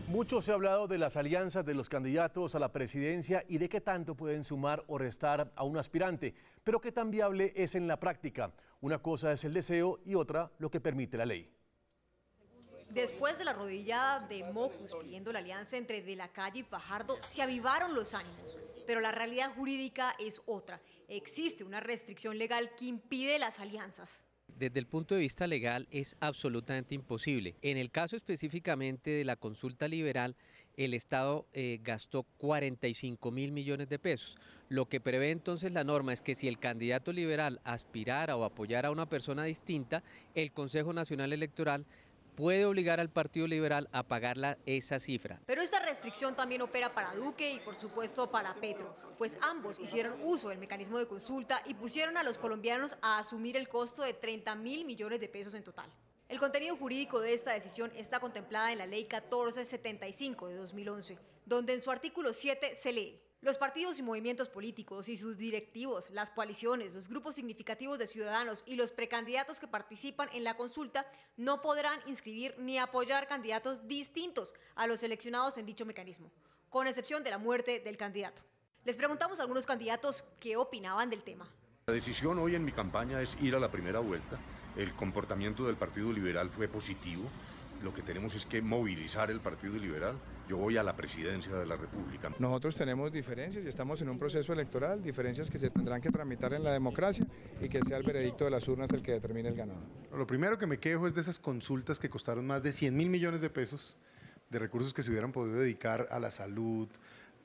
Mucho se ha hablado de las alianzas de los candidatos a la presidencia y de qué tanto pueden sumar o restar a un aspirante, pero qué tan viable es en la práctica. Una cosa es el deseo y otra lo que permite la ley. Después de la arrodillada de Mocus pidiendo la alianza entre De la Calle y Fajardo, se avivaron los ánimos. Pero la realidad jurídica es otra. Existe una restricción legal que impide las alianzas. Desde el punto de vista legal es absolutamente imposible. En el caso específicamente de la consulta liberal, el Estado gastó 45.000 millones de pesos. Lo que prevé entonces la norma es que si el candidato liberal aspirara o apoyara a una persona distinta, el Consejo Nacional Electoral puede obligar al Partido Liberal a pagar esa cifra. Pero esta restricción también opera para Duque y por supuesto para Petro, pues ambos hicieron uso del mecanismo de consulta y pusieron a los colombianos a asumir el costo de 30.000 millones de pesos en total. El contenido jurídico de esta decisión está contemplada en la Ley 1475 de 2011, donde en su artículo 7 se lee: los partidos y movimientos políticos y sus directivos, las coaliciones, los grupos significativos de ciudadanos y los precandidatos que participan en la consulta no podrán inscribir ni apoyar candidatos distintos a los seleccionados en dicho mecanismo, con excepción de la muerte del candidato. Les preguntamos a algunos candidatos qué opinaban del tema. La decisión hoy en mi campaña es ir a la primera vuelta. El comportamiento del Partido Liberal fue positivo. Lo que tenemos es que movilizar el Partido Liberal. Yo voy a la presidencia de la República. Nosotros tenemos diferencias y estamos en un proceso electoral, diferencias que se tendrán que tramitar en la democracia y que sea el veredicto de las urnas el que determine el ganador. Lo primero que me quejo es de esas consultas que costaron más de 100.000 millones de pesos, de recursos que se hubieran podido dedicar a la salud,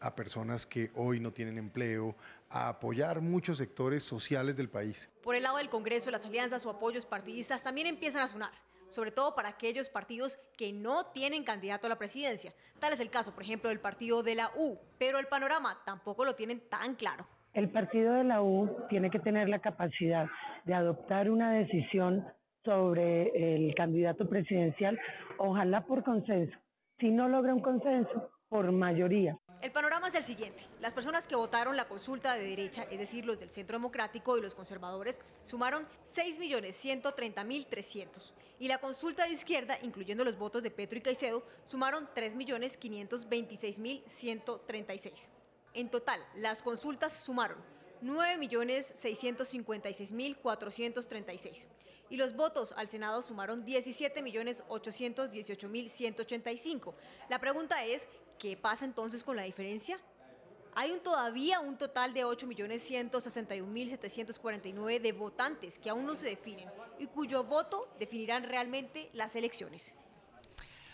a personas que hoy no tienen empleo, a apoyar muchos sectores sociales del país. Por el lado del Congreso, las alianzas o apoyos partidistas también empiezan a sonar, sobre todo para aquellos partidos que no tienen candidato a la presidencia. Tal es el caso, por ejemplo, del partido de la U, pero el panorama tampoco lo tienen tan claro. El partido de la U tiene que tener la capacidad de adoptar una decisión sobre el candidato presidencial, ojalá por consenso. Si no logra un consenso, por mayoría. El panorama es el siguiente: las personas que votaron la consulta de derecha, es decir, los del Centro Democrático y los conservadores, sumaron 6.130.300. Y la consulta de izquierda, incluyendo los votos de Petro y Caicedo, sumaron 3.526.136. En total, las consultas sumaron 9.656.436. Y los votos al Senado sumaron 17.818.185. La pregunta es, ¿qué pasa entonces con la diferencia? Hay todavía un total de 8.161.749 de votantes que aún no se definen y cuyo voto definirán realmente las elecciones.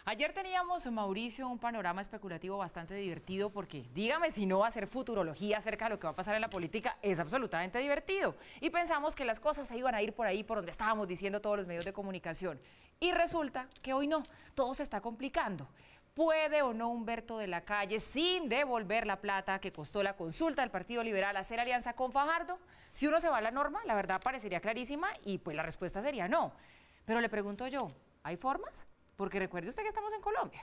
Ayer teníamos, Mauricio, un panorama especulativo bastante divertido porque, dígame si no hacer futurología acerca de lo que va a pasar en la política es absolutamente divertido. Y pensamos que las cosas se iban a ir por ahí, por donde estábamos diciendo todos los medios de comunicación. Y resulta que hoy no, todo se está complicando. ¿Puede o no Humberto de la Calle, sin devolver la plata que costó la consulta del Partido Liberal, hacer alianza con Fajardo? Si uno se va a la norma, la verdad parecería clarísima y pues la respuesta sería no. Pero le pregunto yo, ¿hay formas? Porque recuerde usted que estamos en Colombia.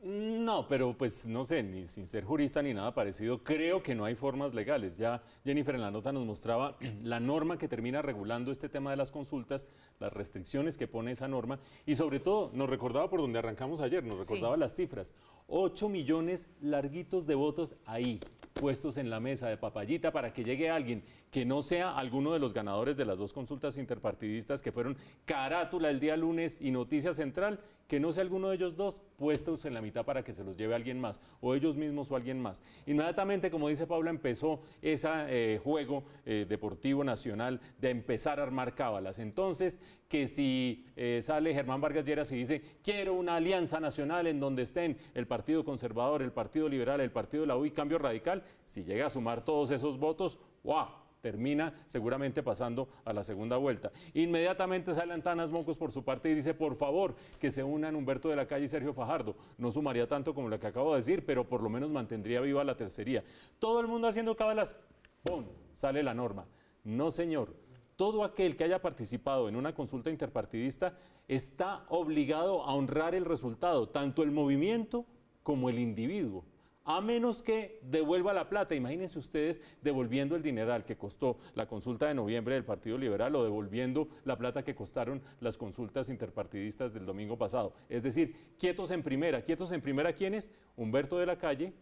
No, pero pues no sé, ni sin ser jurista ni nada parecido, creo que no hay formas legales. Ya Jennifer en la nota nos mostraba la norma que termina regulando este tema de las consultas, las restricciones que pone esa norma y sobre todo nos recordaba por donde arrancamos ayer, nos recordaba las cifras, 8 millones larguitos de votos ahí, puestos en la mesa de papayita para que llegue alguien que no sea alguno de los ganadores de las dos consultas interpartidistas que fueron carátula el día lunes y noticia central, que no sea alguno de ellos dos puestos en la mitad para que se los lleve alguien más, o ellos mismos o alguien más. Inmediatamente, como dice Paula, empezó ese juego deportivo nacional de empezar a armar cábalas. Entonces, que si sale Germán Vargas Lleras y dice, quiero una alianza nacional en donde estén el Partido Conservador, el Partido Liberal, el Partido de la U y Cambio Radical, si llega a sumar todos esos votos, ¡wow!, termina seguramente pasando a la segunda vuelta. Inmediatamente sale Antanas Mocus por su parte y dice, por favor, que se unan Humberto de la Calle y Sergio Fajardo. No sumaría tanto como lo que acabo de decir, pero por lo menos mantendría viva la tercería. Todo el mundo haciendo cábalas, ¡pum!, sale la norma. No, señor. Todo aquel que haya participado en una consulta interpartidista está obligado a honrar el resultado, tanto el movimiento como el individuo. a menos que devuelva la plata. Imagínense ustedes devolviendo el dineral que costó la consulta de noviembre del Partido Liberal o devolviendo la plata que costaron las consultas interpartidistas del domingo pasado. Es decir, quietos en primera. ¿Quietos en primera quiénes? Humberto de la Calle,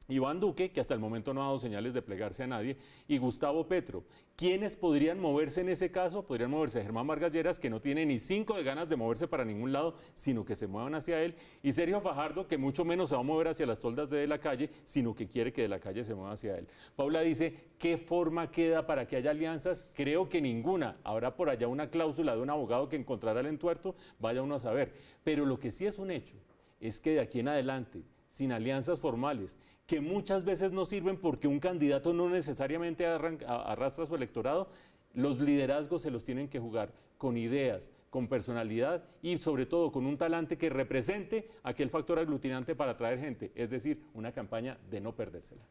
Iván Duque, que hasta el momento no ha dado señales de plegarse a nadie, y Gustavo Petro. ¿Quiénes podrían moverse en ese caso? Podrían moverse Germán Vargas Lleras, que no tiene ni 5 de ganas de moverse para ningún lado, sino que se muevan hacia él, y Sergio Fajardo, que mucho menos se va a mover hacia las toldas de la Calle, sino que quiere que de la Calle se mueva hacia él. Paula dice, ¿qué forma queda para que haya alianzas? Creo que ninguna. Habrá por allá una cláusula de un abogado que encontrará el entuerto, vaya uno a saber. Pero lo que sí es un hecho, es que de aquí en adelante, sin alianzas formales, que muchas veces no sirven porque un candidato no necesariamente arrastra su electorado, los liderazgos se los tienen que jugar con ideas, con personalidad y sobre todo con un talante que represente aquel factor aglutinante para atraer gente, es decir, una campaña de no perdérsela.